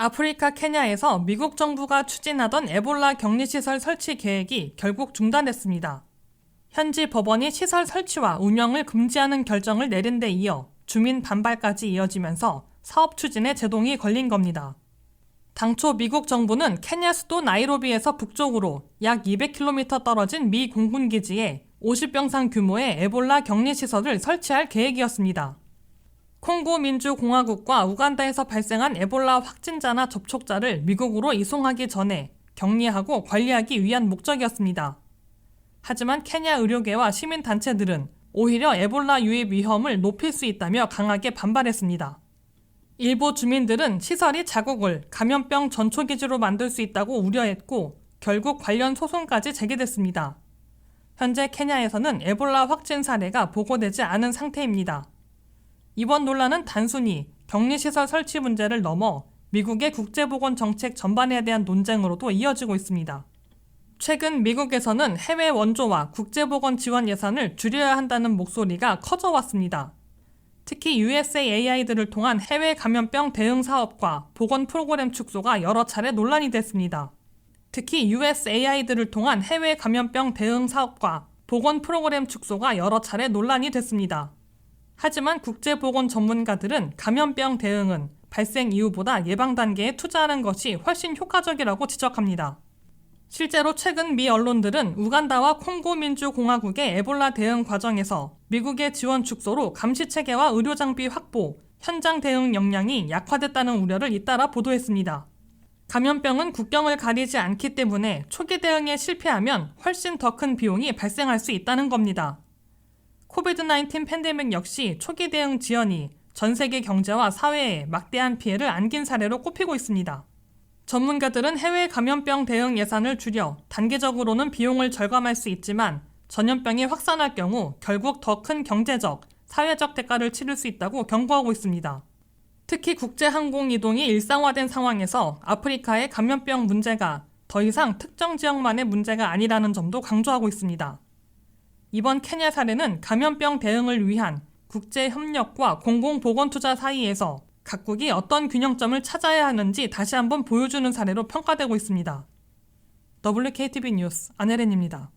아프리카 케냐에서 미국 정부가 추진하던 에볼라 격리시설 설치 계획이 결국 중단됐습니다. 현지 법원이 시설 설치와 운영을 금지하는 결정을 내린 데 이어 주민 반발까지 이어지면서 사업 추진에 제동이 걸린 겁니다. 당초 미국 정부는 케냐 수도 나이로비에서 북쪽으로 약 200km 떨어진 미 공군기지에 50병상 규모의 에볼라 격리시설을 설치할 계획이었습니다. 콩고 민주공화국과 우간다에서 발생한 에볼라 확진자나 접촉자를 미국으로 이송하기 전에 격리하고 관리하기 위한 목적이었습니다. 하지만 케냐 의료계와 시민단체들은 오히려 에볼라 유입 위험을 높일 수 있다며 강하게 반발했습니다. 일부 주민들은 시설이 자국을 감염병 전초기지로 만들 수 있다고 우려했고 결국 관련 소송까지 제기됐습니다. 현재 케냐에서는 에볼라 확진 사례가 보고되지 않은 상태입니다. 이번 논란은 단순히 격리시설 설치 문제를 넘어 미국의 국제보건 정책 전반에 대한 논쟁으로도 이어지고 있습니다. 최근 미국에서는 해외 원조와 국제보건 지원 예산을 줄여야 한다는 목소리가 커져왔습니다. 특히 USAID를 통한 해외 감염병 대응 사업과 보건 프로그램 축소가 여러 차례 논란이 됐습니다. 특히 USAID를 통한 해외 감염병 대응 사업과 보건 프로그램 축소가 여러 차례 논란이 됐습니다. 하지만 국제보건 전문가들은 감염병 대응은 발생 이후보다 예방 단계에 투자하는 것이 훨씬 효과적이라고 지적합니다. 실제로 최근 미 언론들은 우간다와 콩고 민주공화국의 에볼라 대응 과정에서 미국의 지원 축소로 감시체계와 의료장비 확보, 현장 대응 역량이 약화됐다는 우려를 잇따라 보도했습니다. 감염병은 국경을 가리지 않기 때문에 초기 대응에 실패하면 훨씬 더 큰 비용이 발생할 수 있다는 겁니다. 코비드-19 팬데믹 역시 초기 대응 지연이 전 세계 경제와 사회에 막대한 피해를 안긴 사례로 꼽히고 있습니다. 전문가들은 해외 감염병 대응 예산을 줄여 단계적으로는 비용을 절감할 수 있지만 전염병이 확산할 경우 결국 더 큰 경제적, 사회적 대가를 치를 수 있다고 경고하고 있습니다. 특히 국제 항공 이동이 일상화된 상황에서 아프리카의 감염병 문제가 더 이상 특정 지역만의 문제가 아니라는 점도 강조하고 있습니다. 이번 케냐 사례는 감염병 대응을 위한 국제 협력과 공공보건 투자 사이에서 각국이 어떤 균형점을 찾아야 하는지 다시 한번 보여주는 사례로 평가되고 있습니다. WKTV 뉴스 안혜린입니다.